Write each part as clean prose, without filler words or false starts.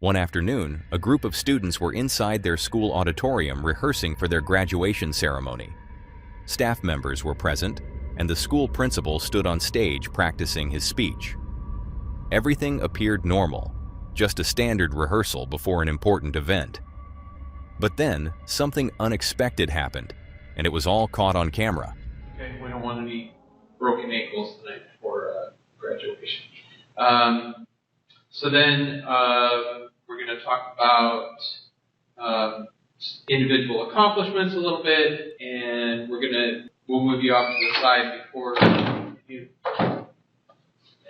One afternoon, a group of students were inside their school auditorium rehearsing for their graduation ceremony. Staff members were present, and the school principal stood on stage practicing his speech. Everything appeared normal, just a standard rehearsal before an important event. But then, something unexpected happened, and it was all caught on camera. Okay, we don't want any broken ankles tonight before graduation. So then we're going to talk about individual accomplishments a little bit, and we'll move you off to the side before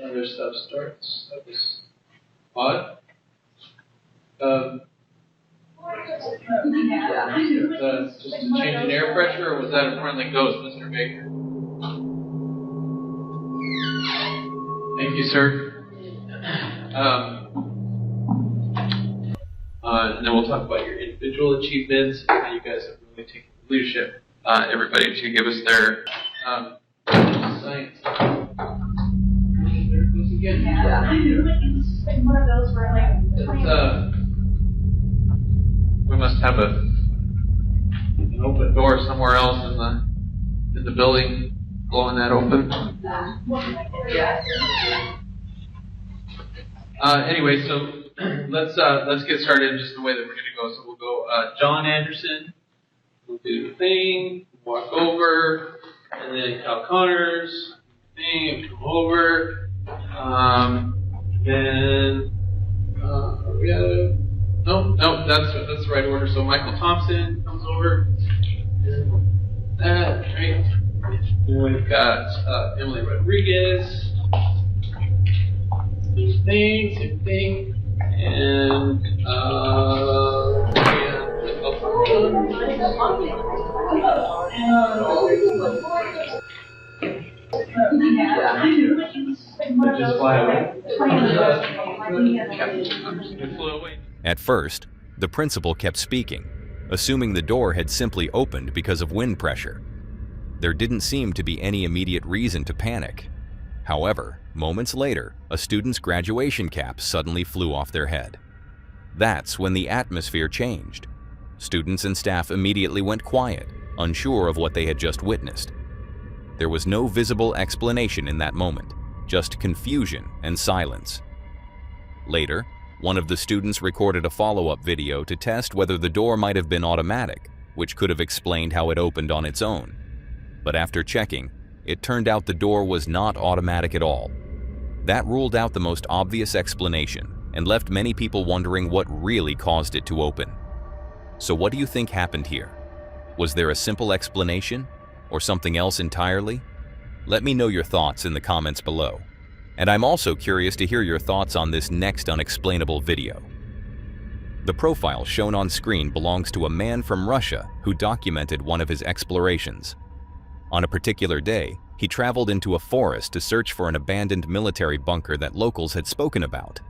other stuff starts. That was odd. Just a change in air pressure, or was that a friendly ghost, Mr. Baker? Thank you, sir. And then we'll talk about your individual achievements and how you guys have really taken leadership. Everybody to give us their science. There it goes again. Yeah. It's like one of those where like we must have an open door somewhere else in the building, blowing that open. Anyway, so let's get started just the way that we're going to go. So we'll go John Anderson. We'll do the thing, walk over, and then Cal Connors, thing, come over. Then we got no, that's the right order. So Michael Thompson comes over. That right. Then we've got Emily Rodriguez. Same thing, and just fly away. At first, the principal kept speaking, assuming the door had simply opened because of wind pressure. There didn't seem to be any immediate reason to panic. However, moments later, a student's graduation cap suddenly flew off their head. That's when the atmosphere changed. Students and staff immediately went quiet, unsure of what they had just witnessed. There was no visible explanation in that moment, just confusion and silence. Later, one of the students recorded a follow-up video to test whether the door might have been automatic, which could have explained how it opened on its own. But after checking, it turned out the door was not automatic at all. That ruled out the most obvious explanation and left many people wondering what really caused it to open. So what do you think happened here? Was there a simple explanation or something else entirely? Let me know your thoughts in the comments below. And I'm also curious to hear your thoughts on this next unexplainable video. The profile shown on screen belongs to a man from Russia who documented one of his explorations. On a particular day, he traveled into a forest to search for an abandoned military bunker that locals had spoken about.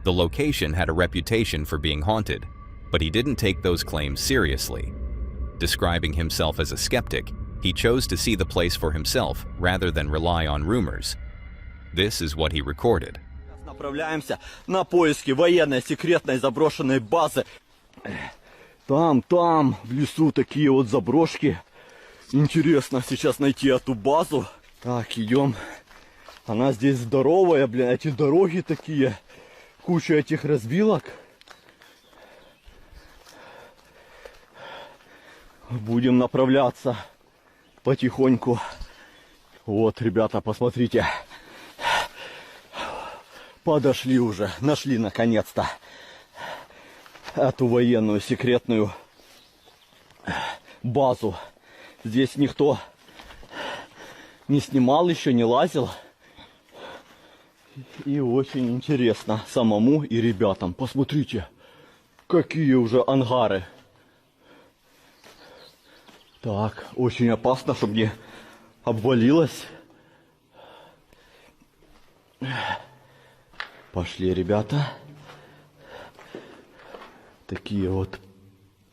The location had a reputation for being haunted, but he didn't take those claims seriously. Describing himself as a skeptic, he chose to see the place for himself rather than rely on rumors. This is what he recorded. Направляемся на поиски военной секретной заброшенной базы. Там, в лесу такие вот заброшки. Интересно сейчас найти эту базу. Так, идем. Она здесь здоровая, блин, эти дороги такие. Куча этих развилок. Будем направляться потихоньку. Вот, ребята, посмотрите. Подошли уже, нашли наконец-то эту военную секретную базу. Здесь никто не снимал еще, не лазил. И очень интересно самому и ребятам. Посмотрите, какие уже ангары. Так, очень опасно, чтобы не обвалилось. Пошли, ребята. Такие вот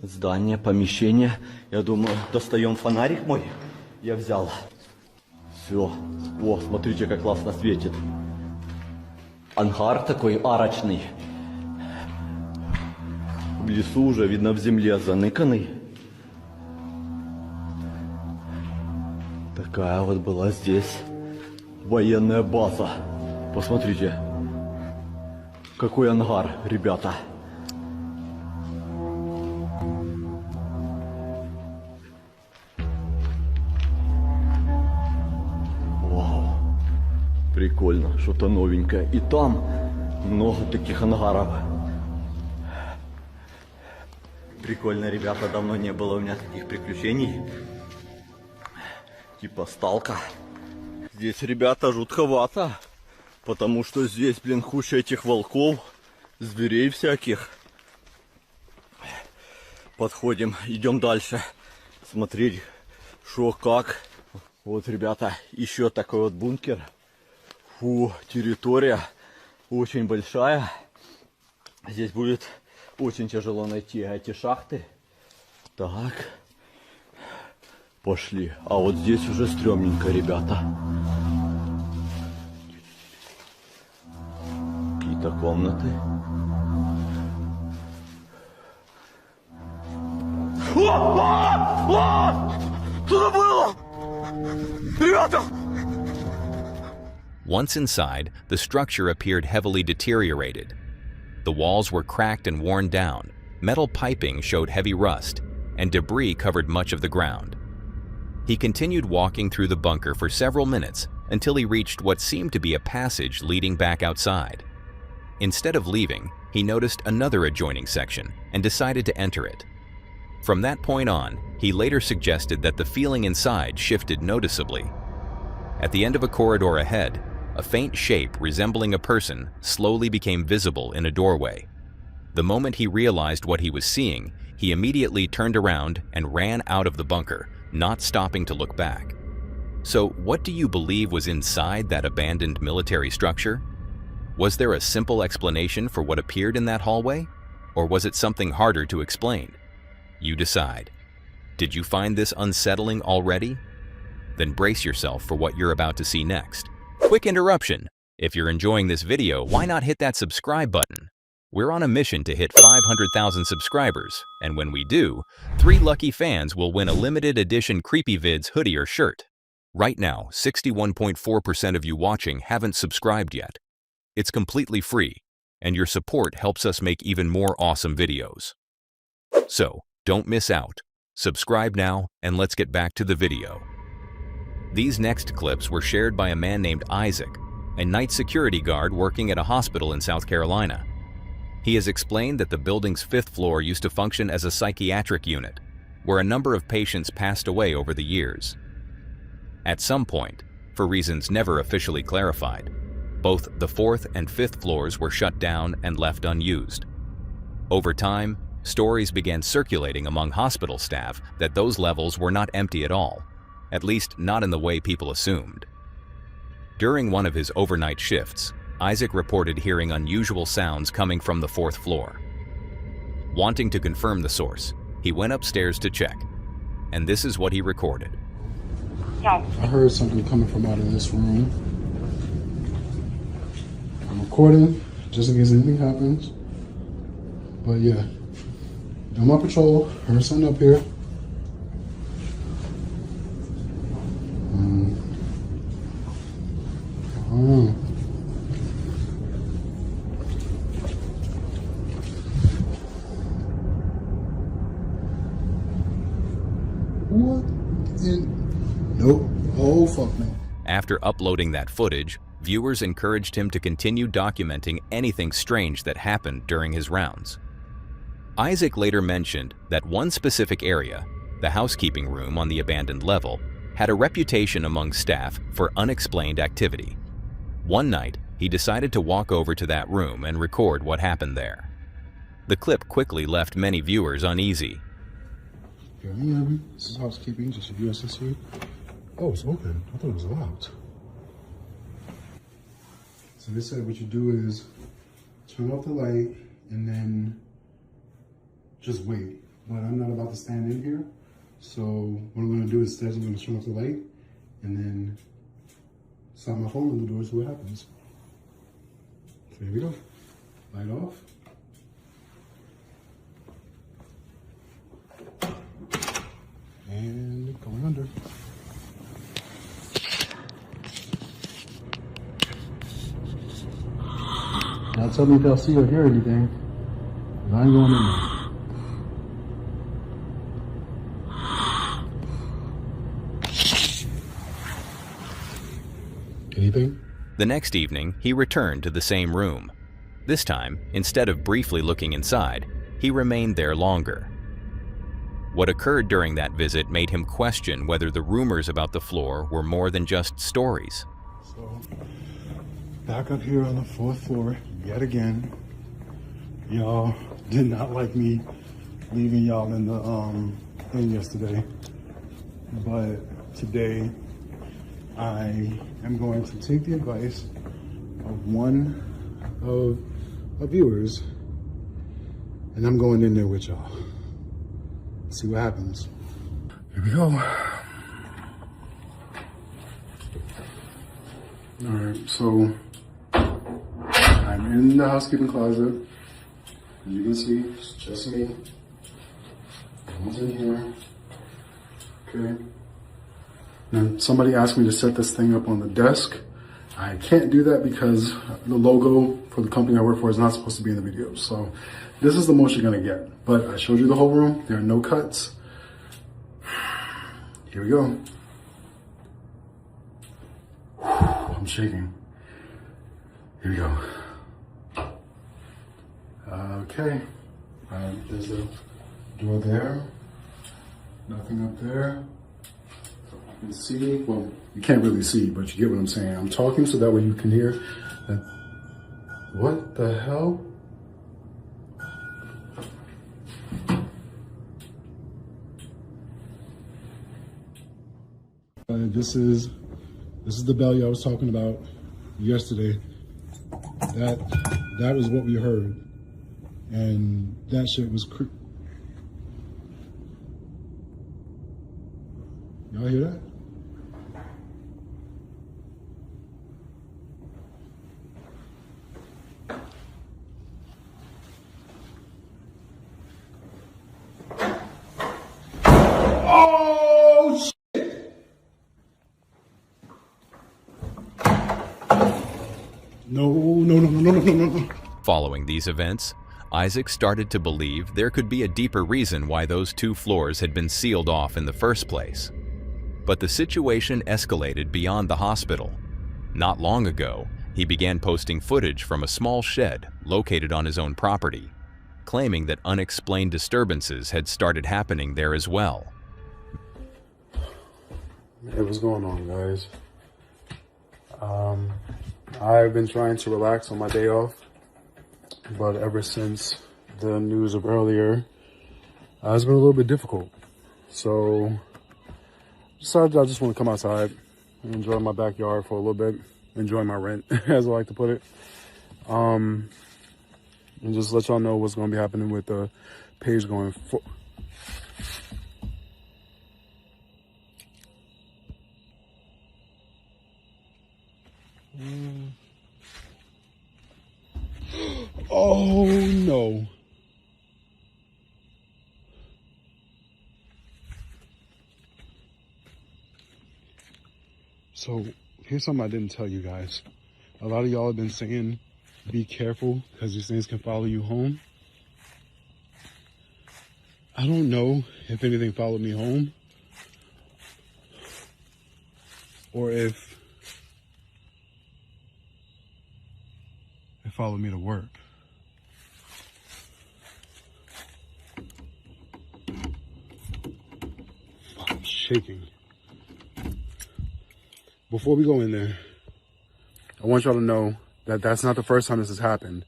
здания, помещения. Я думаю, достаем фонарик мой. Я взял. Все. О, смотрите, как классно светит. Ангар такой арочный. лесу, уже видно в земле заныканный. Такая вот была здесь военная база. Посмотрите, какой ангар, ребята. Вау, прикольно, что-то новенькое. И там много таких ангаров. Прикольно, ребята, давно не было у меня таких приключений. Типа сталка. Здесь, ребята, жутковато. Потому что здесь, блин, куча этих волков, зверей всяких. Подходим, идем дальше. Смотреть, что, как. Вот, ребята, еще такой вот бункер. Фу, территория очень большая. Здесь будет очень тяжело найти эти шахты. Так. Пошли. А вот здесь уже стрёмненько, ребята. Какие-то комнаты. Что было? Ребята! Once inside, the structure appeared heavily deteriorated. The walls were cracked and worn down, metal piping showed heavy rust, and debris covered much of the ground. He continued walking through the bunker for several minutes until he reached what seemed to be a passage leading back outside. Instead of leaving, he noticed another adjoining section and decided to enter it. From that point on, he later suggested that the feeling inside shifted noticeably. At the end of a corridor ahead, a faint shape resembling a person slowly became visible in a doorway. The moment he realized what he was seeing, he immediately turned around and ran out of the bunker, not stopping to look back. So, what do you believe was inside that abandoned military structure? Was there a simple explanation for what appeared in that hallway? Or was it something harder to explain? You decide. Did you find this unsettling already? Then brace yourself for what you're about to see next. Quick interruption. If you're enjoying this video, why not hit that subscribe button? We're on a mission to hit 500,000 subscribers, and when we do, 3 lucky fans will win a limited edition CreepyVids hoodie or shirt. Right now, 61.4% of you watching haven't subscribed yet. It's completely free, and your support helps us make even more awesome videos. So, don't miss out. Subscribe now, and let's get back to the video. These next clips were shared by a man named Isaac, a night security guard working at a hospital in South Carolina. He has explained that the building's 5th floor used to function as a psychiatric unit, where a number of patients passed away over the years. At some point, for reasons never officially clarified, both the 4th and 5th floors were shut down and left unused. Over time, stories began circulating among hospital staff that those levels were not empty at all, at least not in the way people assumed. During one of his overnight shifts, Isaac reported hearing unusual sounds coming from the 4th floor. Wanting to confirm the source, he went upstairs to check, and this is what he recorded. I heard something coming from out of this room. I'm recording just in case anything happens. But yeah, doing my patrol, heard something up here. I don't know. What in? Nope. Oh, fuck no. After uploading that footage, viewers encouraged him to continue documenting anything strange that happened during his rounds. Isaac later mentioned that one specific area, the housekeeping room on the abandoned level, had a reputation among staff for unexplained activity. One night, he decided to walk over to that room and record what happened there. The clip quickly left many viewers uneasy. Yeah, this is housekeeping, just a USSC. Oh, it's open. I thought it was locked. So they said what you do is turn off the light and then just wait. But I'm not about to stand in here. So what I'm going to do is I'm going to turn off the light and then stop my phone on the door, see what happens. So here we go. Light off. tell me if y'all see or hear anything. 'Cause I ain't going in there. Anything? The next evening, he returned to the same room. This time, instead of briefly looking inside, he remained there longer. What occurred during that visit made him question whether the rumors about the floor were more than just stories. So, back up here on the 4th floor, yet again. Y'all did not like me leaving y'all in the thing yesterday. But today, I am going to take the advice of one of our viewers, and I'm going in there with y'all. See what happens. Here we go. All right, so I'm in the housekeeping closet. As you can see, it's just me. No one's in here. Okay. Now, somebody asked me to set this thing up on the desk. I can't do that because the logo for the company I work for is not supposed to be in the video. So this is the most you're gonna get. But I showed you the whole room. There are no cuts. Here we go. I'm shaking. Here we go. Okay. There's a door there. Nothing up there. You can see, well, you can't really see, but you get what I'm saying. I'm talking so that way you can hear that. What the hell? This is the belly I was talking about yesterday. That was what we heard, and that shit was creepy. Y'all hear that? Oh shit! No. Following these events, Isaac started to believe there could be a deeper reason why those 2 floors had been sealed off in the first place. But the situation escalated beyond the hospital. Not long ago, he began posting footage from a small shed located on his own property, claiming that unexplained disturbances had started happening there as well. Hey, what's going on, guys? I've been trying to relax on my day off, but ever since the news of earlier, it's been a little bit difficult. So, decided I just want to come outside and enjoy my backyard for a little bit, enjoy my rent, as I like to put it. And just let y'all know what's going to be happening with the page going forward. Oh no. So here's something I didn't tell you guys. A lot of y'all have been saying, be careful because these things can follow you home. I don't know if anything followed me home or if it followed me to work. I'm shaking. Before we go in there, I want y'all to know that that's not the first time this has happened.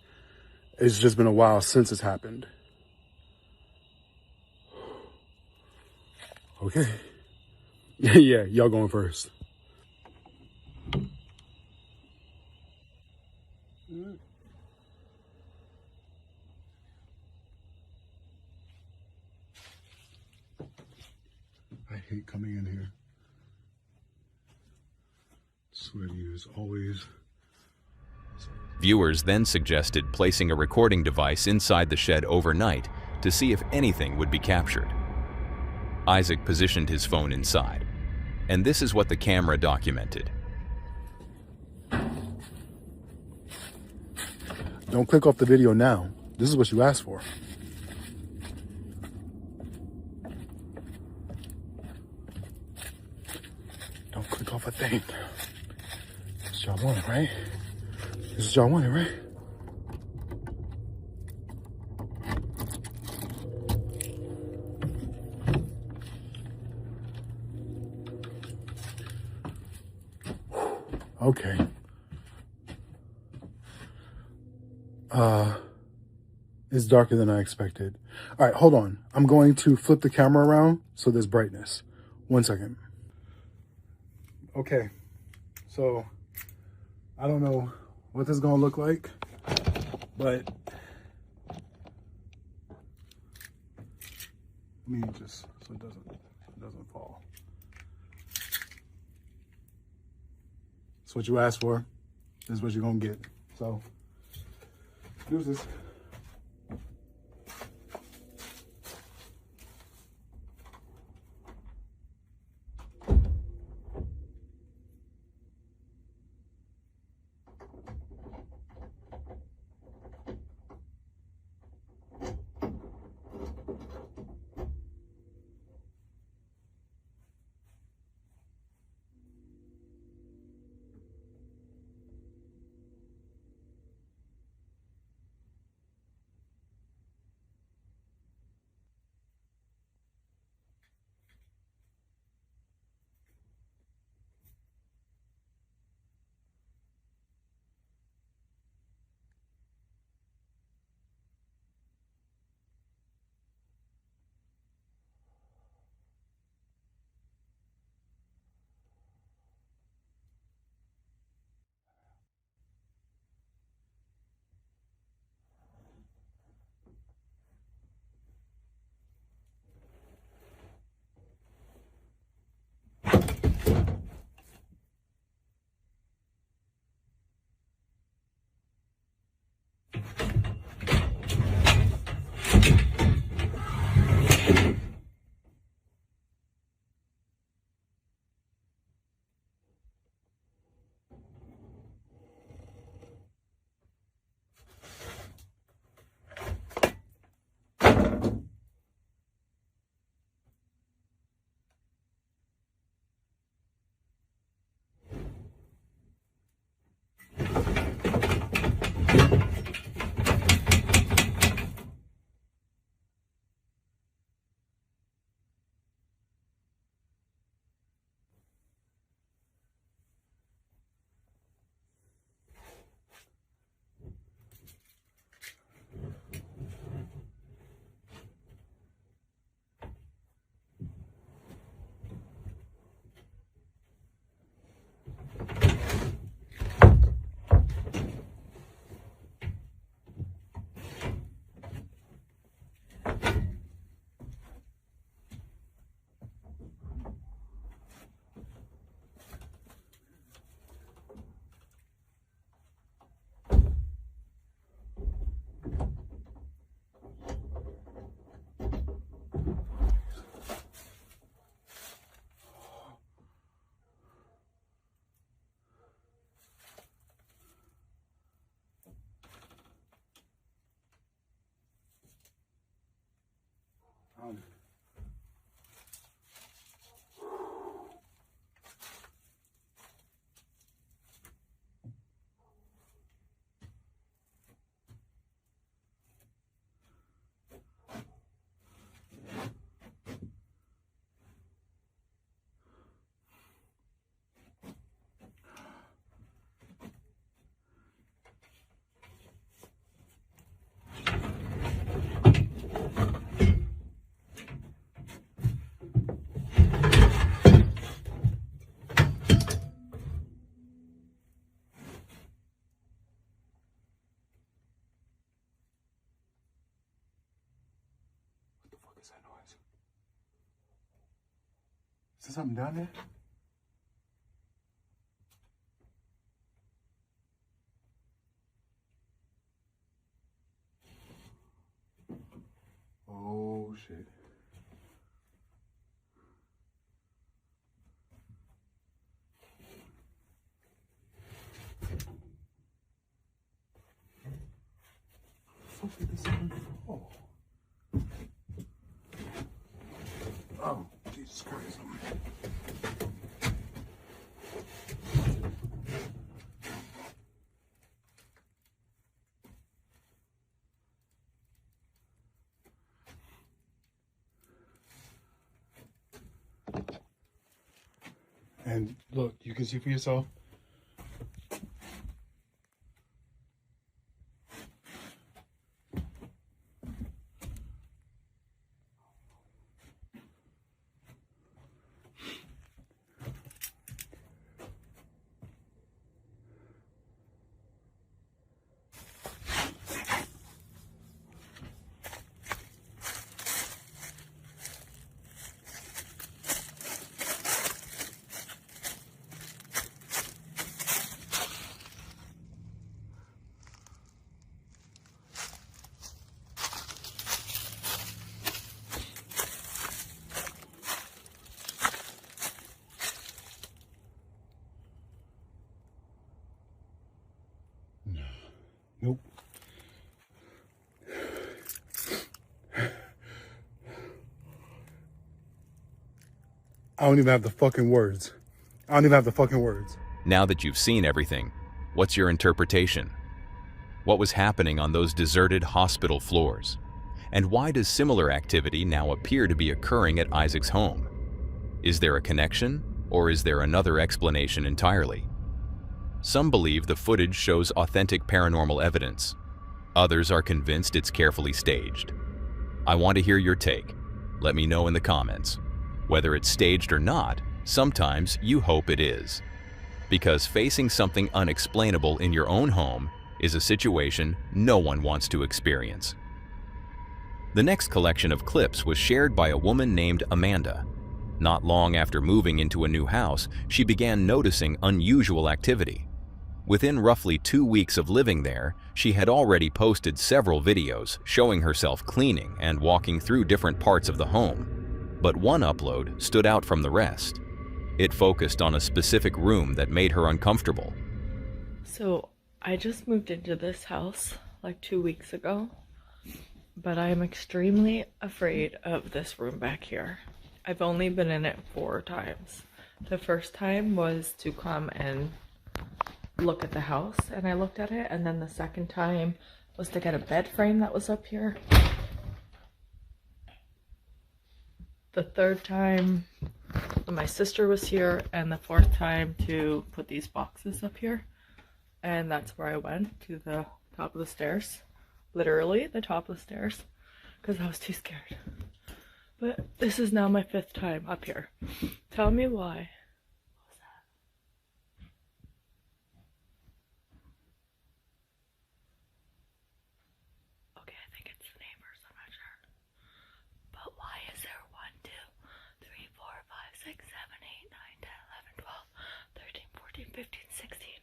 It's just been a while since it's happened. Okay. Yeah, y'all going first. I hate coming in here. Swear to you, it's always... Viewers then suggested placing a recording device inside the shed overnight to see if anything would be captured. Isaac positioned his phone inside, and this is what the camera documented. Don't click off the video now. This is what you asked for. Don't click off a thing. This is what y'all wanted, right? This is what y'all wanted, right? Okay. It's darker than I expected. All right, hold on. I'm going to flip the camera around so there's brightness. 1 second. Okay, so I don't know what this is gonna look like, but let me just so it doesn't fall. It's what you asked for. This is what you're gonna get. So here's this. Is that noise? Is there something down there? Oh shit. Oh. Oh, Jesus Christ. And look, you can see for yourself. Nope. I don't even have the fucking words. Now that you've seen everything, what's your interpretation? What was happening on those deserted hospital floors? And why does similar activity now appear to be occurring at Isaac's home? Is there a connection, or is there another explanation entirely? Some believe the footage shows authentic paranormal evidence. Others are convinced it's carefully staged. I want to hear your take. Let me know in the comments. Whether it's staged or not, sometimes you hope it is. Because facing something unexplainable in your own home is a situation no one wants to experience. The next collection of clips was shared by a woman named Amanda. Not long after moving into a new house, she began noticing unusual activity. Within roughly 2 weeks of living there, she had already posted several videos showing herself cleaning and walking through different parts of the home. But one upload stood out from the rest. It focused on a specific room that made her uncomfortable. So I just moved into this house like 2 weeks ago, but I am extremely afraid of this room back here. I've only been in it 4 times. The first time was to come and look at the house, and I looked at it, and then the second time was to get a bed frame that was up here. The third time my sister was here, and the fourth time to put these boxes up here. And that's where I went, to the top of the stairs. Literally the top of the stairs, because I was too scared. But this is now my 5th time up here. Tell me why. What was that? Okay, I think it's the neighbors, I'm not sure. But why is there 1, 2, 3, 4, 5, 6, 7, 8, 9, 10, 11, 12, 13, 14, 15, 16,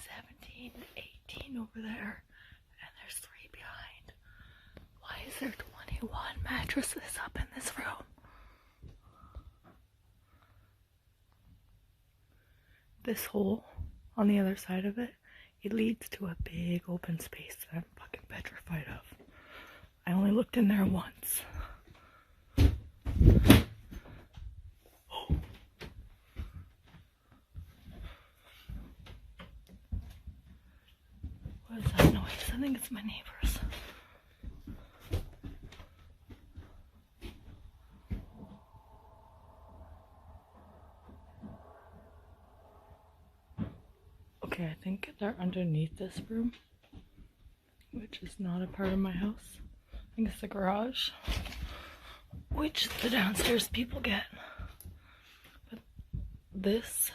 17, 18 over there? And there's 3 behind. Why is there 21 mattresses up in this room? This hole on the other side of it, it leads to a big open space that I'm fucking petrified of. I only looked in there once. Oh. What is that noise? I think it's my neighbors. Okay, I think they're underneath this room, which is not a part of my house. I think it's the garage, which the downstairs people get. But this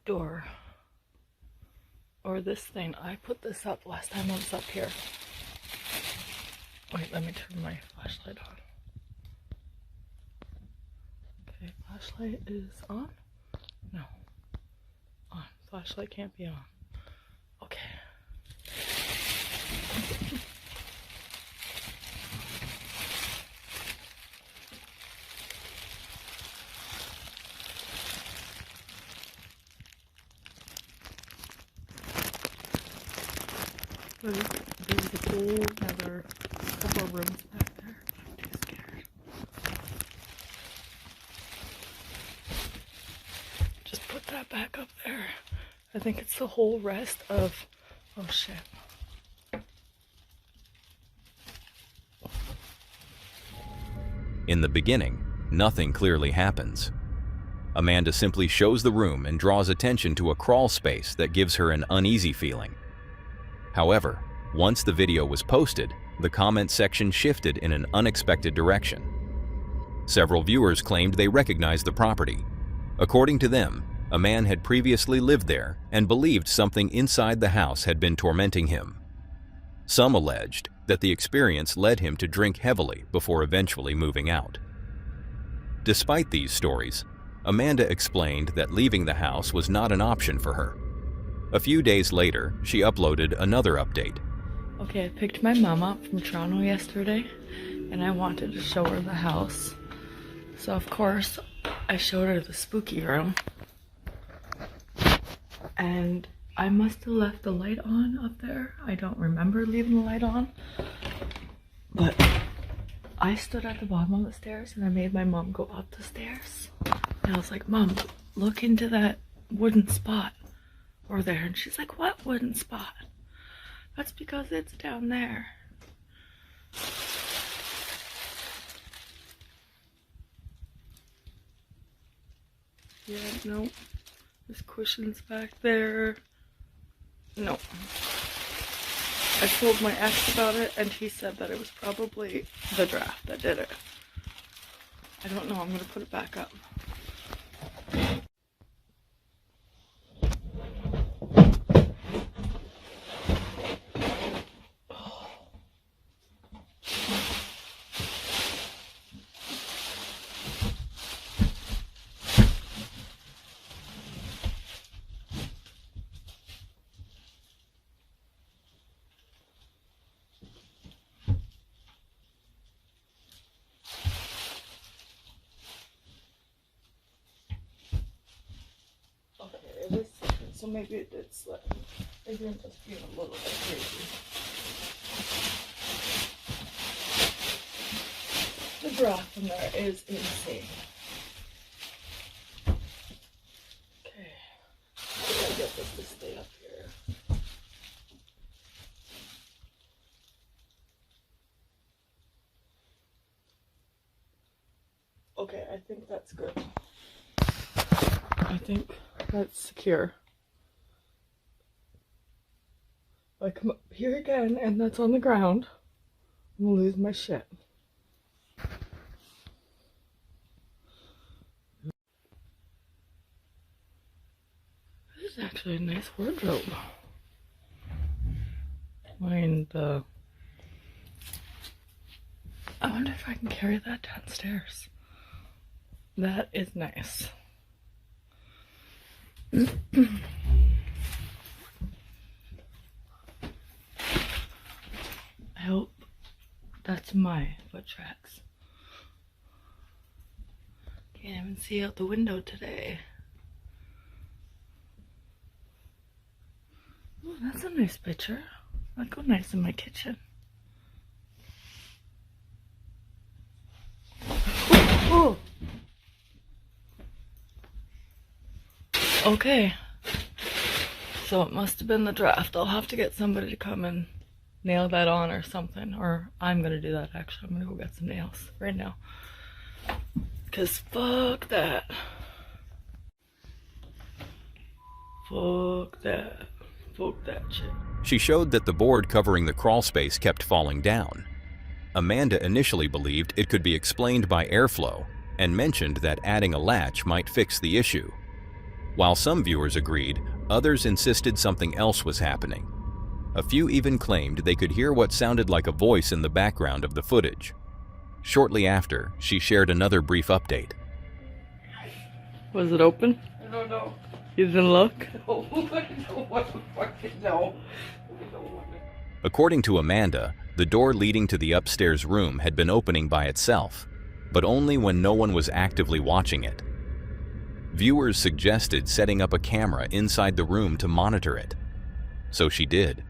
door, or this thing, I put this up last time I was up here. Wait, let me turn my flashlight on. Okay, flashlight is on? No. On. Flashlight can't be on. Okay. There's a pool, now the rooms back there. I'm too scared. Just put that back up there. I think it's the whole rest of... Oh shit. In the beginning, nothing clearly happens. Amanda simply shows the room and draws attention to a crawl space that gives her an uneasy feeling. However, once the video was posted, the comment section shifted in an unexpected direction. Several viewers claimed they recognized the property. According to them, a man had previously lived there and believed something inside the house had been tormenting him. Some alleged that the experience led him to drink heavily before eventually moving out. Despite these stories, Amanda explained that leaving the house was not an option for her. A few days later, she uploaded another update. Okay, I picked my mom up from Toronto yesterday, and I wanted to show her the house. So of course, I showed her the spooky room. And I must have left the light on up there. I don't remember leaving the light on. But I stood at the bottom of the stairs and I made my mom go up the stairs. And I was like, Mom, look into that wooden spot over there. And she's like, what wooden spot? That's because it's down there. Yeah, no. There's cushions back there. No. I told my ex about it and he said that it was probably the draft that did it. I don't know, I'm gonna put it back up. So maybe it did slip. Maybe I'm just being a little bit crazy. The draft from there is insane. Okay. I gotta get this to stay up here. Okay, I think that's good. I think that's secure. I come up here again and that's on the ground, I'm gonna lose my shit. This is actually a nice wardrobe. I wonder if I can carry that downstairs. That is nice. I hope that's my foot tracks. Can't even see out the window today. Oh, that's a nice picture. That'd go nice in my kitchen. Oh, oh. Okay. So it must have been the draft. I'll have to get somebody to come and nail that on or something, or I'm gonna do that actually. I'm gonna go get some nails right now, because fuck that. Fuck that. Fuck that shit. She showed that the board covering the crawl space kept falling down. Amanda initially believed it could be explained by airflow and mentioned that adding a latch might fix the issue. While some viewers agreed, others insisted something else was happening. A few even claimed they could hear what sounded like a voice in the background of the footage. Shortly after, she shared another brief update. Was it open? I don't know. You didn't look? No, I don't want to fucking know. According to Amanda, the door leading to the upstairs room had been opening by itself, but only when no one was actively watching it. Viewers suggested setting up a camera inside the room to monitor it. So she did.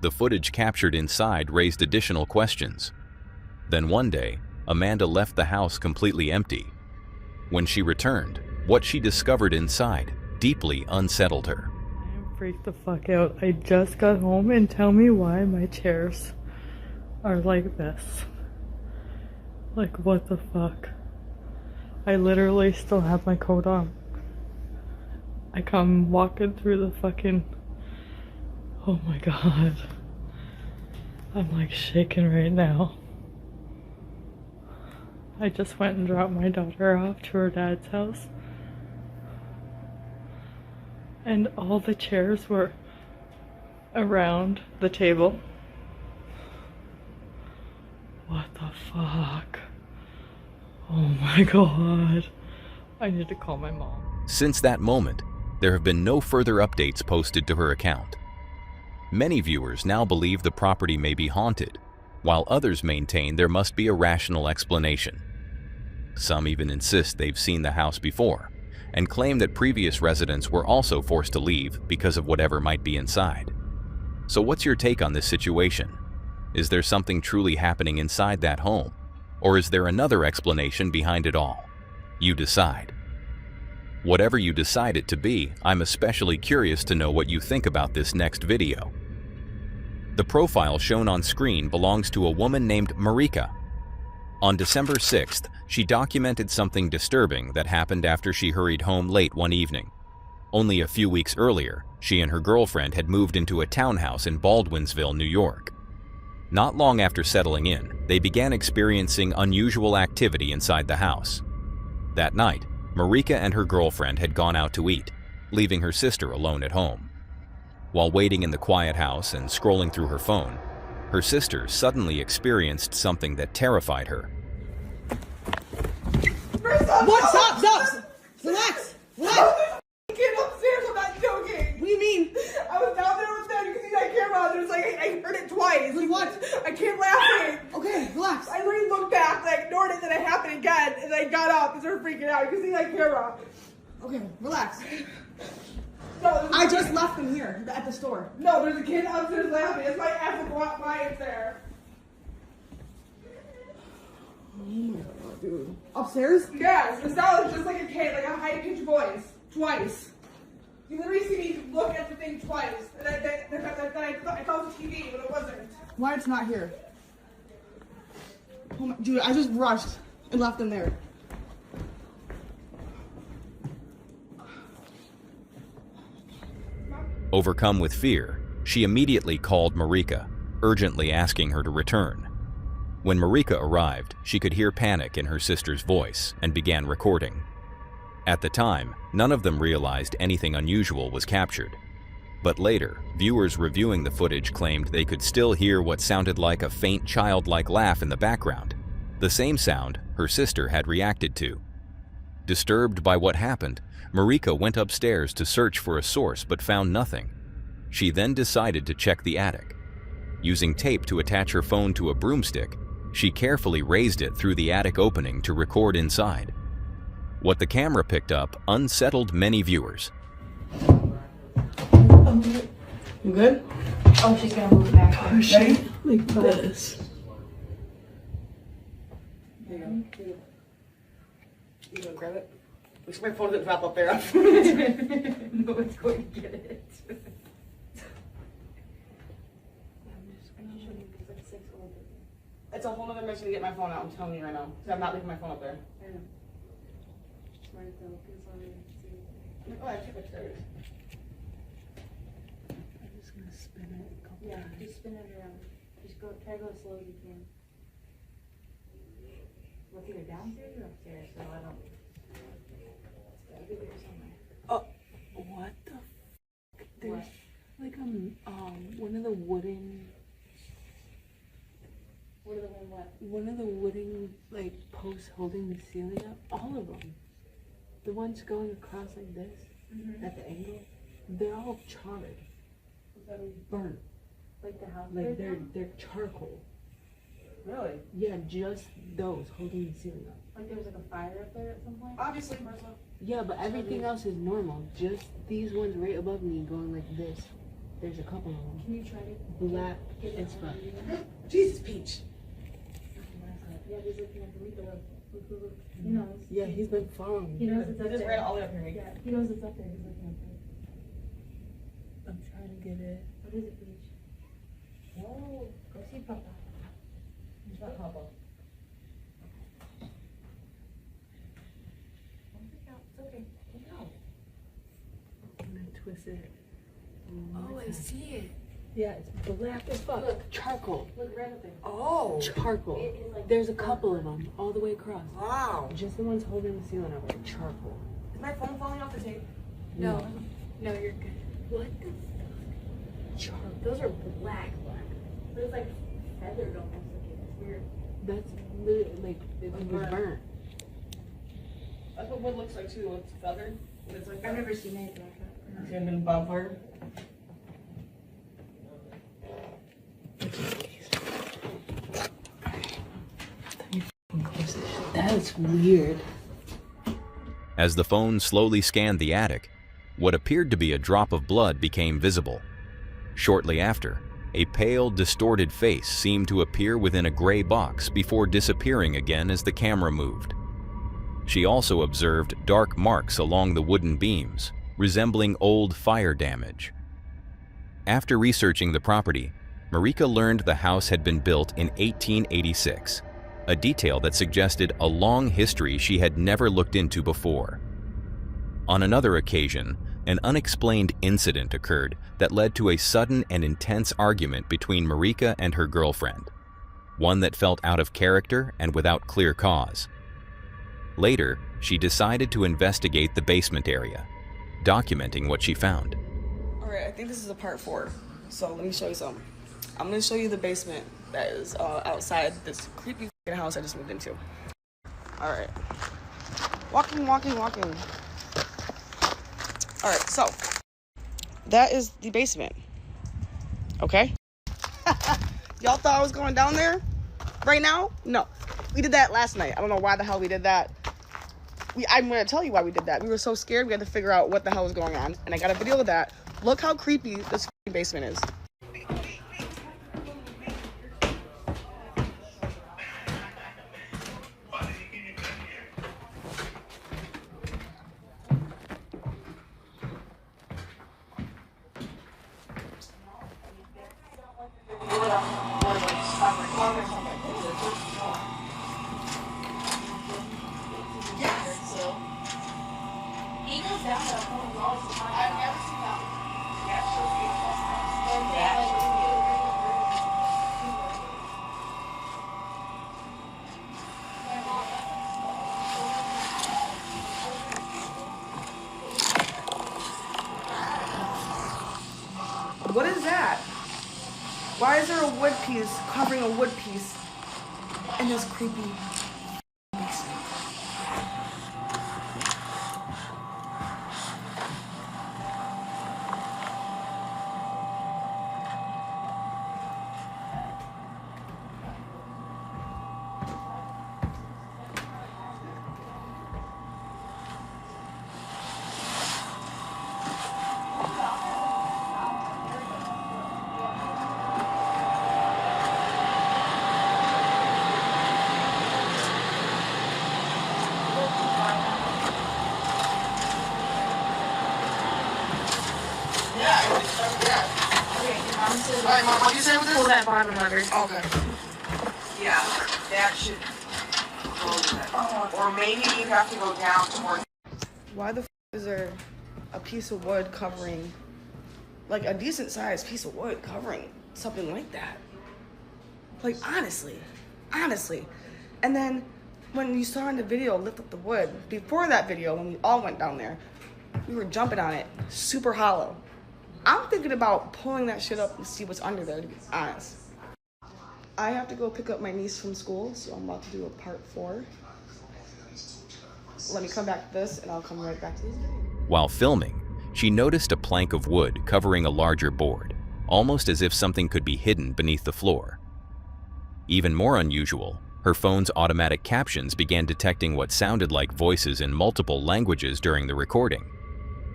The footage captured inside raised additional questions. Then one day, Amanda left the house completely empty. When she returned, what she discovered inside deeply unsettled her. I am freaked the fuck out. I just got home and tell me why my chairs are like this. Like, what the fuck? I literally still have my coat on. I come walking through the fucking... Oh my god. I'm like shaking right now. I just went and dropped my daughter off to her dad's house. And all the chairs were around the table. What the fuck? Oh my god. I need to call my mom. Since that moment, there have been no further updates posted to her account. Many viewers now believe the property may be haunted, while others maintain there must be a rational explanation. Some even insist they've seen the house before, and claim that previous residents were also forced to leave because of whatever might be inside. So what's your take on this situation? Is there something truly happening inside that home? Or is there another explanation behind it all? You decide. Whatever you decide it to be, I'm especially curious to know what you think about this next video. The profile shown on screen belongs to a woman named Marika. On December 6th, she documented something disturbing that happened after she hurried home late one evening. Only a few weeks earlier, she and her girlfriend had moved into a townhouse in Baldwinsville, New York. Not long after settling in, they began experiencing unusual activity inside the house. That night, Marika and her girlfriend had gone out to eat, leaving her sister alone at home. While waiting in the quiet house and scrolling through her phone, her sister suddenly experienced something that terrified her. What's up? Stop! Relax! Relax! Kid upstairs, I'm not joking. What do you mean? I was down there with them. You can see that camera. There's like, I heard it twice. Like what? I kept laughing. Okay, relax. I literally looked back, I ignored it, then it happened again, and I got up and started freaking out. You can see that camera. Okay, relax. No, I just left them here at the store. No, there's a kid upstairs laughing. It's my ass walked by it's there. Oh my god, dude. Upstairs? Yes, it sounded just like a kid, like a high-pitched voice. Twice. You literally see me look at the thing twice. And I thought it was TV, but it wasn't. Why it's not here? Oh my, dude, I just rushed and left them there. Overcome with fear, she immediately called Marika, urgently asking her to return. When Marika arrived, she could hear panic in her sister's voice and began recording. At the time, none of them realized anything unusual was captured. But later, viewers reviewing the footage claimed they could still hear what sounded like a faint childlike laugh in the background, the same sound her sister had reacted to. Disturbed by what happened, Marika went upstairs to search for a source but found nothing. She then decided to check the attic. Using tape to attach her phone to a broomstick, she carefully raised it through the attic opening to record inside. What the camera picked up unsettled many viewers. You good? Oh, she's gonna move back. Push it like this. There you go. You gonna grab it? Wish my phone didn't drop up there. No, it's going to get it. It's a whole other mission to get my phone out, I'm telling you right now. Because I'm not leaving my phone up there. I know. Smart though, because Oh, I took upstairs. I'm just gonna spin it a couple times. Yeah, just spin it around. Just go, try to go as slow as you can. Look either downstairs or upstairs, so I don't. It's gotta be there somewhere. Oh, what the f? There's like one of the wooden. What are the one what? One of the wooden like posts holding the ceiling up. All of them. The ones going across like this at the angle. They're all charred, burnt. Like the house? Like right they're charcoal. Really? Yeah, just those holding the ceiling up. Like there was like a fire up there at some point? Obviously, Marcel. Yeah, but everything else is normal. Just these ones right above me going like this. There's a couple of them. Can you try to Black as fuck. Jesus, Peach. Yeah, he's looking at the window. Look, look, look. He knows. Yeah, he's been following He me. knows it's up He just there. ran all the way up here. Yeah, he knows it's up there. He's looking up there. I'm trying to get it. What is it, Peach? Oh, go see Papa. He's not Papa. Don't freak out. It's okay. No. I'm gonna twist it. Oh, I see it. Yeah, it's black as fuck. Look. Charcoal. Look right up there. Oh. Charcoal. It is like- There's a couple of them all the way across. Wow. Just the ones holding the ceiling up like charcoal. Is my phone falling off the tape? No. No, you're good. What the fuck? Charcoal. Those are black. But it's like feathered almost. It's weird. That's literally like it was burnt. burnt. That's what wood looks like too. When it's feathered. When it's like I've that. never seen anything like that. It's been above her. That's weird. As the phone slowly scanned the attic, what appeared to be a drop of blood became visible. Shortly after, a pale, distorted face seemed to appear within a gray box before disappearing again as the camera moved. She also observed dark marks along the wooden beams, resembling old fire damage. After researching the property, Marika learned the house had been built in 1886, a detail that suggested a long history she had never looked into before. On another occasion, an unexplained incident occurred that led to a sudden and intense argument between Marika and her girlfriend, one that felt out of character and without clear cause. Later, she decided to investigate the basement area, documenting what she found. Alright, I think this is a part 4. So let me show you something. I'm gonna show you the basement that is outside this creepy house I just moved into. Alright. Walking. Alright, so that is the basement. Okay? Y'all thought I was going down there right now? No. We did that last night. I don't know why the hell we did that. I'm gonna tell you why we did that. We were so scared we had to figure out what the hell was going on. And I got a video of that. Look how creepy this basement is. What is that? Why is there a wood piece covering a wood piece in this creepy basement? Alright, Mom, what do you say with this? Pull that bottom lever. Okay. Yeah, that should close it. Or maybe you have to go down toward. Why the f is there a piece of wood covering, like a decent sized piece of wood covering something like that? Like, honestly. And then when you saw in the video, lift up the wood, before that video, when we all went down there, we were jumping on it, super hollow. I'm thinking about pulling that shit up and see what's under there, to be honest. I have to go pick up my niece from school, so I'm about to do a part 4. Let me come back to this, and I'll come right back to this. While filming, she noticed a plank of wood covering a larger board, almost as if something could be hidden beneath the floor. Even more unusual, her phone's automatic captions began detecting what sounded like voices in multiple languages during the recording.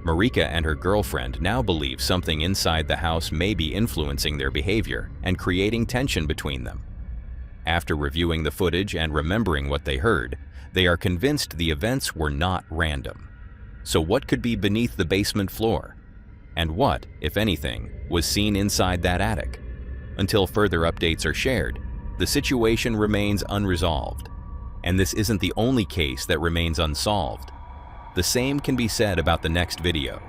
Marika and her girlfriend now believe something inside the house may be influencing their behavior and creating tension between them. After reviewing the footage and remembering what they heard, they are convinced the events were not random. So what could be beneath the basement floor? And what, if anything, was seen inside that attic? Until further updates are shared, the situation remains unresolved. And this isn't the only case that remains unsolved. The same can be said about the next video.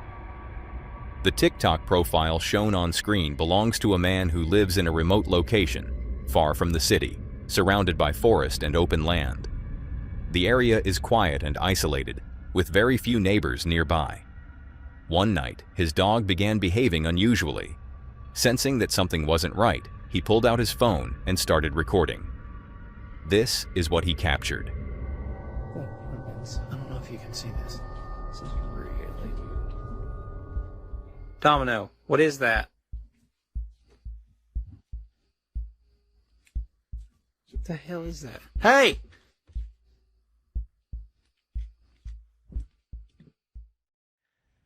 The TikTok profile shown on screen belongs to a man who lives in a remote location, far from the city, surrounded by forest and open land. The area is quiet and isolated, with very few neighbors nearby. One night, his dog began behaving unusually. Sensing that something wasn't right, he pulled out his phone and started recording. This is what he captured. I don't know if you can see this. This is really weird. Domino, what is that? What the hell is that? Hey!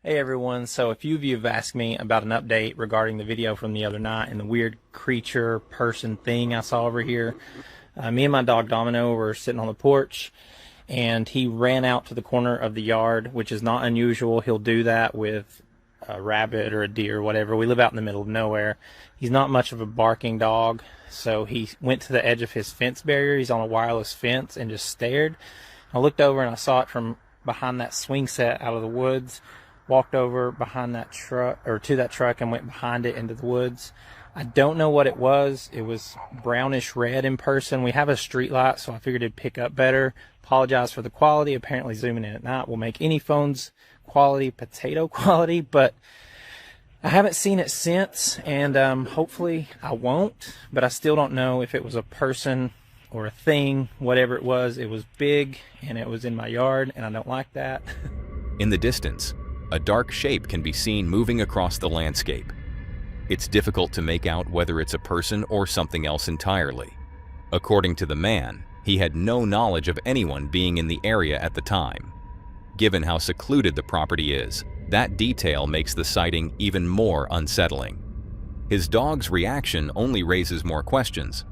Hey everyone, so a few of you have asked me about an update regarding the video from the other night and the weird creature person thing I saw over here. Me and my dog Domino were sitting on the porch and he ran out to the corner of the yard, which is not unusual. He'll do that with a rabbit or a deer or whatever. We live out in the middle of nowhere. He's not much of a barking dog, so he went to the edge of his fence barrier. He's on a wireless fence and just stared. I looked over and I saw it from behind that swing set out of the woods. Walked over behind that truck, or to that truck, and went behind it into the woods. I don't know what it was. It was brownish red in person. We have a street light, so I figured it'd pick up better. Apologize for the quality. Apparently zooming in at night will make any phone's quality potato quality, but I haven't seen it since, and hopefully I won't, but I still don't know if it was a person or a thing. Whatever it was big, and it was in my yard, and I don't like that. In the distance, a dark shape can be seen moving across the landscape. It's difficult to make out whether it's a person or something else entirely. According to the man, he had no knowledge of anyone being in the area at the time. Given how secluded the property is, that detail makes the sighting even more unsettling. His dog's reaction only raises more questions.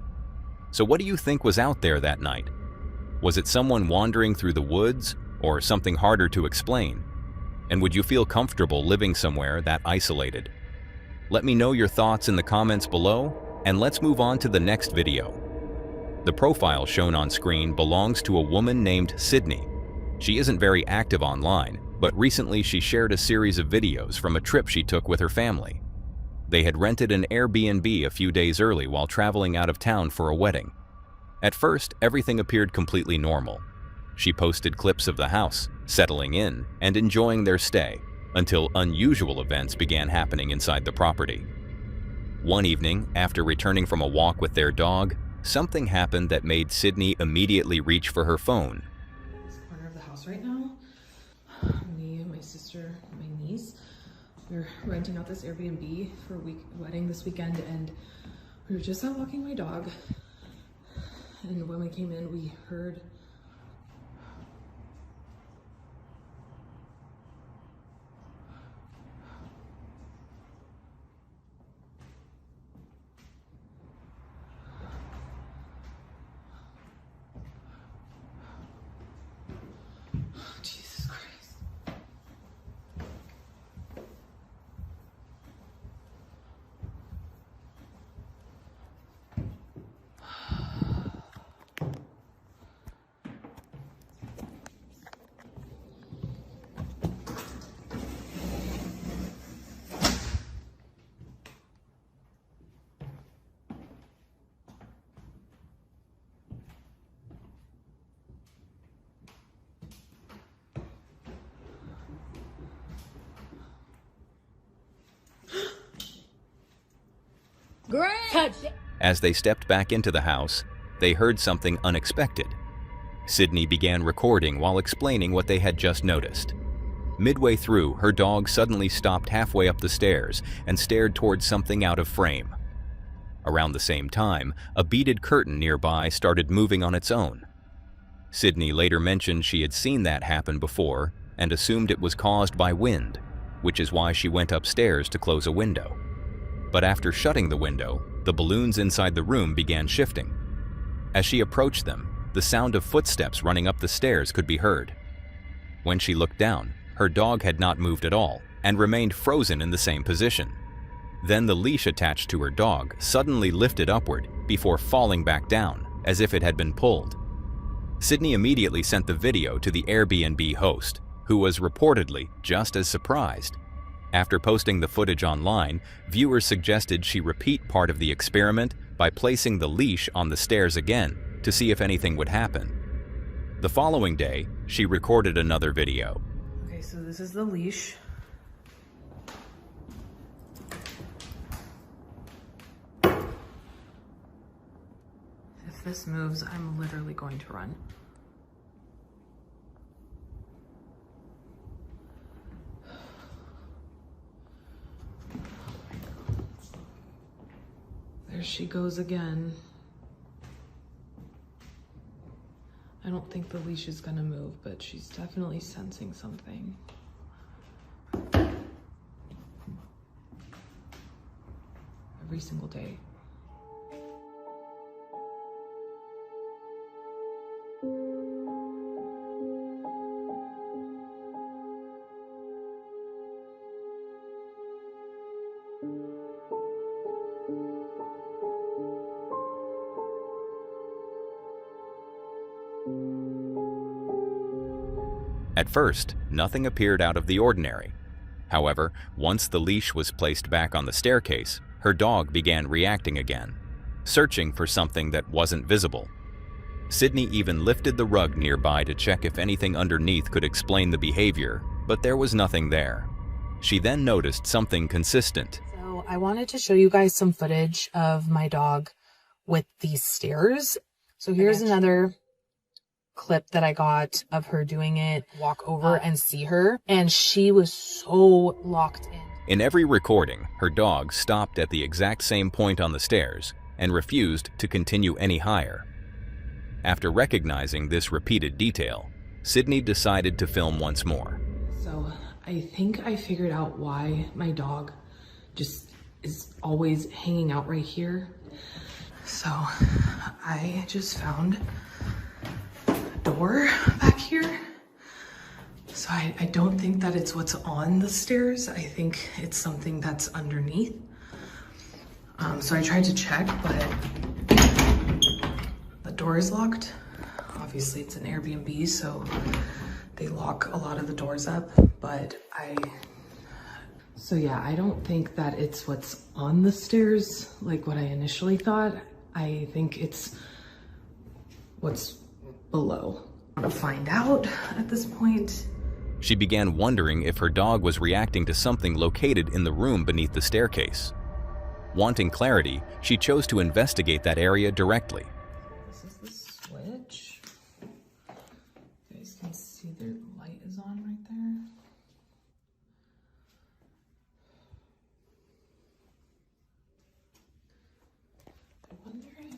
So what do you think was out there that night? Was it someone wandering through the woods, or something harder to explain? And would you feel comfortable living somewhere that isolated? Let me know your thoughts in the comments below, and let's move on to the next video. The profile shown on screen belongs to a woman named Sydney. She isn't very active online, but recently she shared a series of videos from a trip she took with her family. They had rented an Airbnb a few days early while traveling out of town for a wedding. At first, everything appeared completely normal. She posted clips of the house, settling in, and enjoying their stay, until unusual events began happening inside the property. One evening, after returning from a walk with their dog, something happened that made Sydney immediately reach for her phone. This corner of the house right now, me, my sister, my niece, we're renting out this Airbnb for a wedding this weekend, and we were just out walking my dog, and when we came in, we heard Jesus Christ. As they stepped back into the house, they heard something unexpected. Sydney began recording while explaining what they had just noticed. Midway through, her dog suddenly stopped halfway up the stairs and stared towards something out of frame. Around the same time, a beaded curtain nearby started moving on its own. Sydney later mentioned she had seen that happen before and assumed it was caused by wind, which is why she went upstairs to close a window. But after shutting the window, the balloons inside the room began shifting. As she approached them, the sound of footsteps running up the stairs could be heard. When she looked down, her dog had not moved at all and remained frozen in the same position. Then the leash attached to her dog suddenly lifted upward before falling back down, as if it had been pulled. Sydney immediately sent the video to the Airbnb host, who was reportedly just as surprised. After posting the footage online, viewers suggested she repeat part of the experiment by placing the leash on the stairs again to see if anything would happen. The following day, she recorded another video. Okay, so this is the leash. If this moves, I'm literally going to run. There she goes again. I don't think the leash is gonna move, but she's definitely sensing something. Every single day. At first, nothing appeared out of the ordinary. However, once the leash was placed back on the staircase, her dog began reacting again, searching for something that wasn't visible. Sydney even lifted the rug nearby to check if anything underneath could explain the behavior, but there was nothing there. She then noticed something consistent. So I wanted to show you guys some footage of my dog with these stairs. So here's another clip that I got of her doing it, walk over and see her, and she was so locked in. In every recording, her dog stopped at the exact same point on the stairs and refused to continue any higher. After recognizing this repeated detail, Sydney decided to film once more. So I think I figured out why my dog just is always hanging out right here. So I just found door back here. So I don't think that it's what's on the stairs. I think it's something that's underneath. So I tried to check, but the door is locked. Obviously it's an Airbnb, so they lock a lot of the doors up, but so yeah, I don't think that it's what's on the stairs like what I initially thought. I think it's what's below. I want to find out at this point. She began wondering if her dog was reacting to something located in the room beneath the staircase. Wanting clarity, she chose to investigate that area directly. This is the switch. You guys can see the light is on right there. I wonder if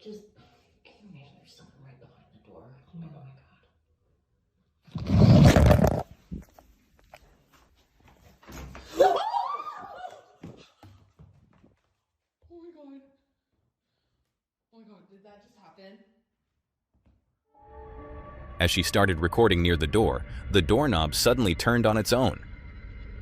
just can you imagine there's someone right behind the door? Oh my god. Oh my god, did that just happen? As she started recording near the doorknob suddenly turned on its own.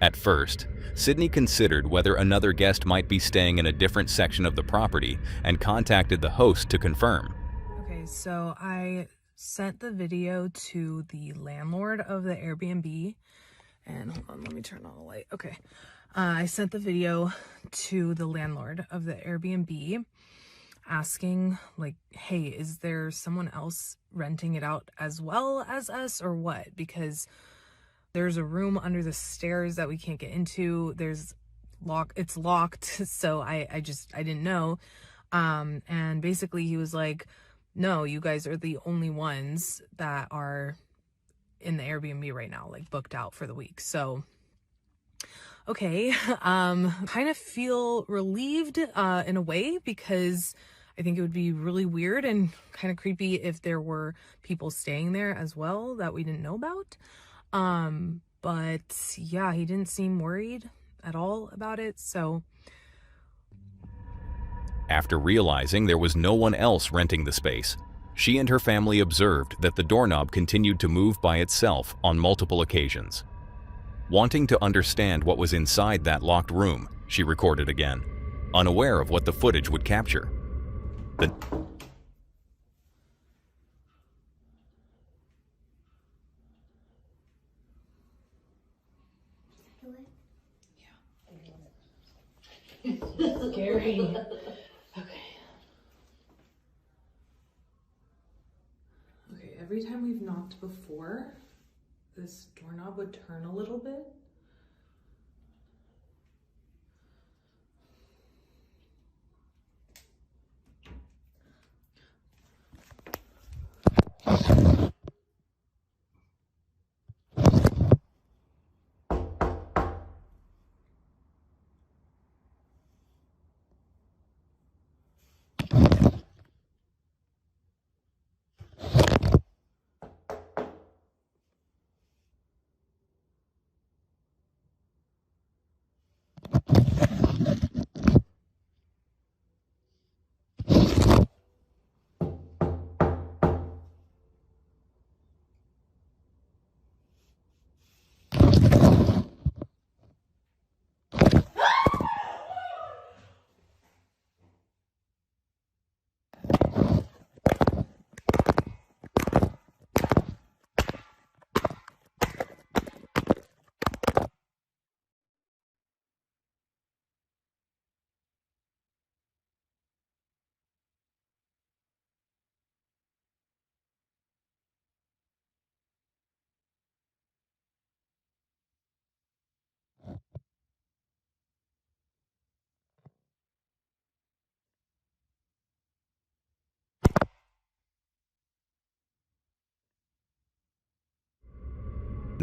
At first, Sydney considered whether another guest might be staying in a different section of the property and contacted the host to confirm. Okay, so I sent the video to the landlord of the Airbnb, and hold on, let me turn on the light. Okay, I sent the video to the landlord of the Airbnb asking, like, hey, is there someone else renting it out as well as us or what? Because there's a room under the stairs that we can't get into. It's locked, so I didn't know. And basically he was like, no, you guys are the only ones that are in the Airbnb right now, like booked out for the week. So Okay, kind of feel relieved in a way, because I think it would be really weird and kind of creepy if there were people staying there as well that we didn't know about. But yeah, he didn't seem worried at all about it, so. After realizing there was no one else renting the space, she and her family observed that the doorknob continued to move by itself on multiple occasions. Wanting to understand what was inside that locked room, she recorded again, unaware of what the footage would capture. The Scary. Okay. Okay, every time we've knocked before, this doorknob would turn a little bit.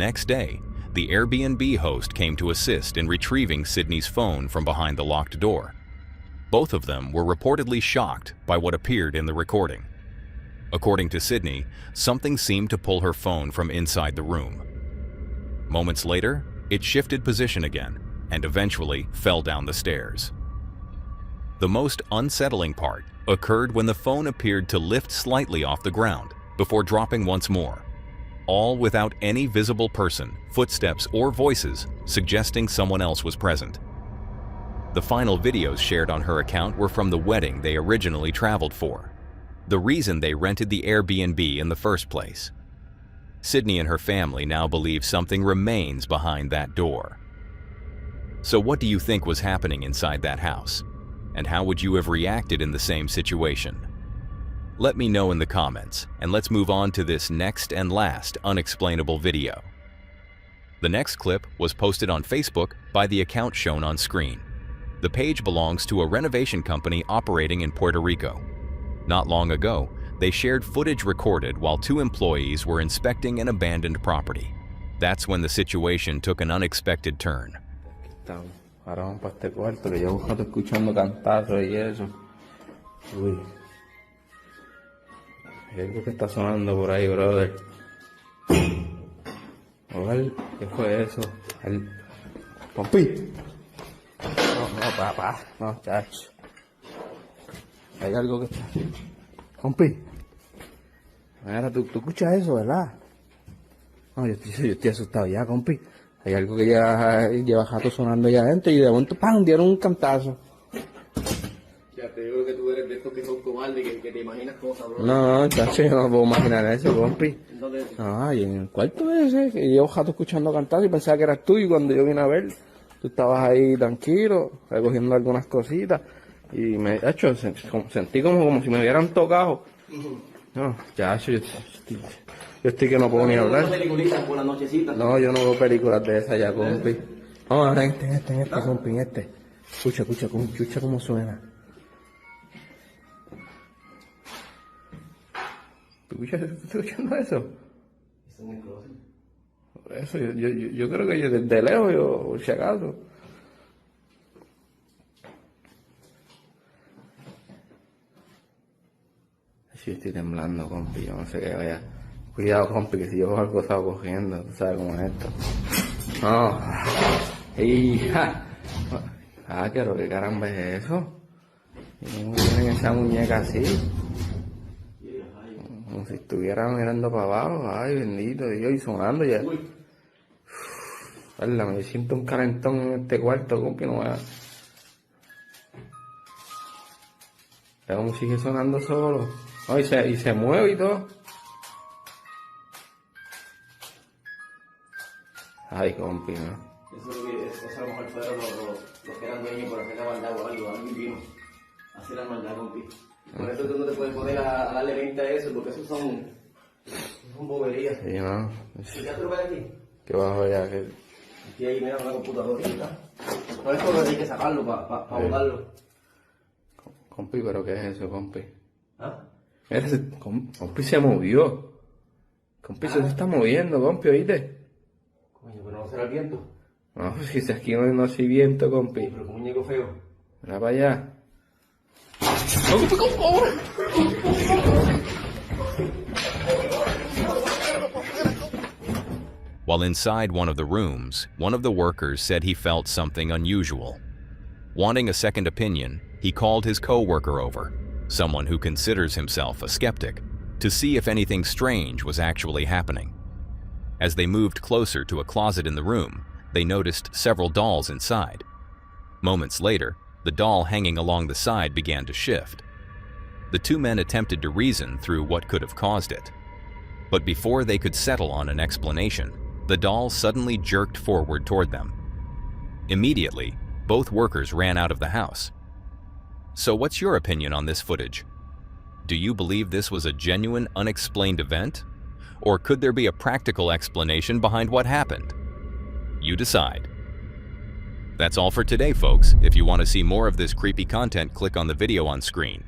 next day, the Airbnb host came to assist in retrieving Sydney's phone from behind the locked door. Both of them were reportedly shocked by what appeared in the recording. According to Sydney, something seemed to pull her phone from inside the room. Moments later, it shifted position again and eventually fell down the stairs. The most unsettling part occurred when the phone appeared to lift slightly off the ground before dropping once more, all without any visible person, footsteps, or voices suggesting someone else was present. The final videos shared on her account were from the wedding they originally traveled for, the reason they rented the Airbnb in the first place. Sydney and her family now believe something remains behind that door. So what do you think was happening inside that house? And how would you have reacted in the same situation? Let me know in the comments, and let's move on to this next and last unexplainable video. The next clip was posted on Facebook by the account shown on screen. The page belongs to a renovation company operating in Puerto Rico. Not long ago, they shared footage recorded while two employees were inspecting an abandoned property. That's when the situation took an unexpected turn. Ahora vamos para este cuarto que yo busco escuchando cantazos y eso. Uy. Hay algo que está sonando por ahí, brother. Ojalá, ¿qué fue eso? ¡Pompi! No, papá. No, chacho. Hay algo que está... Pompi. Mira, tú escuchas eso, ¿verdad? No, yo estoy asustado ya, compi. Hay algo que lleva rato sonando allá adentro y de momento, ¡pam!, dieron un cantazo. Ya te digo que tú eres de estos que son cobardes, que te imaginas cosas, bro. No, chacho, yo no puedo imaginar eso, compi. ¿Dónde? Ay, en el cuarto ese, que llevo rato escuchando cantar y pensaba que eras tú, y cuando yo vine a ver, tú estabas ahí tranquilo, recogiendo algunas cositas, y me, chacho, sentí como si me hubieran tocado. No, chacho, yo estoy que no puedo ni hablar. Por la nochecita. No, yo no veo películas de esas ya, compi. Vamos a ver en este, compi, en este. Escucha cómo suena. ¿Tú estás escuchando eso? Eso en el closet. Eso, yo creo que yo desde lejos, yo, si acaso. Sí, estoy temblando, compi, yo no sé qué vaya. Cuidado, compi, que si yo cojo algo estaba cogiendo, tú sabes cómo es esto. No. Hija. Ah, ¿qué caramba es eso? ¿Y cómo tienen esa muñeca así? Como si estuviera mirando para abajo. Ay, bendito Dios, y sonando ya. Me siento un calentón en este cuarto, compi, no vea. Vea cómo sigue sonando solo. Oh, y se mueve y todo. Ay, compi, ¿no? Eso a lo mejor fueron los que eran dueños por hacer la maldad o algo, alguien vino a hacer la maldad, compi. Por eso tú no te puedes poner a darle 20 a eso, porque esos son boberías. Sí, no. ¿Ya tú lo ves aquí? ¿Qué bajo ya? ¿Qué? Aquí hay, mira, una computadora. Por esto hay que sacarlo para botarlo. Compi, ¿pero qué es eso, compi? ¿Ah? Mira, compi se movió. Compi se está moviendo, compi, ¿oíste? Coño, pero no será el viento. No, si aquí no hay viento, compi. Pero con un muñeco feo. Mira para allá. While inside one of the rooms, one of the workers said he felt something unusual. Wanting a second opinion, he called his co-worker over, someone who considers himself a skeptic, to see if anything strange was actually happening. As they moved closer to a closet in the room, they noticed several dolls inside. Moments later, the doll hanging along the side began to shift. The two men attempted to reason through what could have caused it. But before they could settle on an explanation, the doll suddenly jerked forward toward them. Immediately, both workers ran out of the house. So what's your opinion on this footage? Do you believe this was a genuine, unexplained event? Or could there be a practical explanation behind what happened? You decide. That's all for today, folks. If you want to see more of this creepy content, click on the video on screen.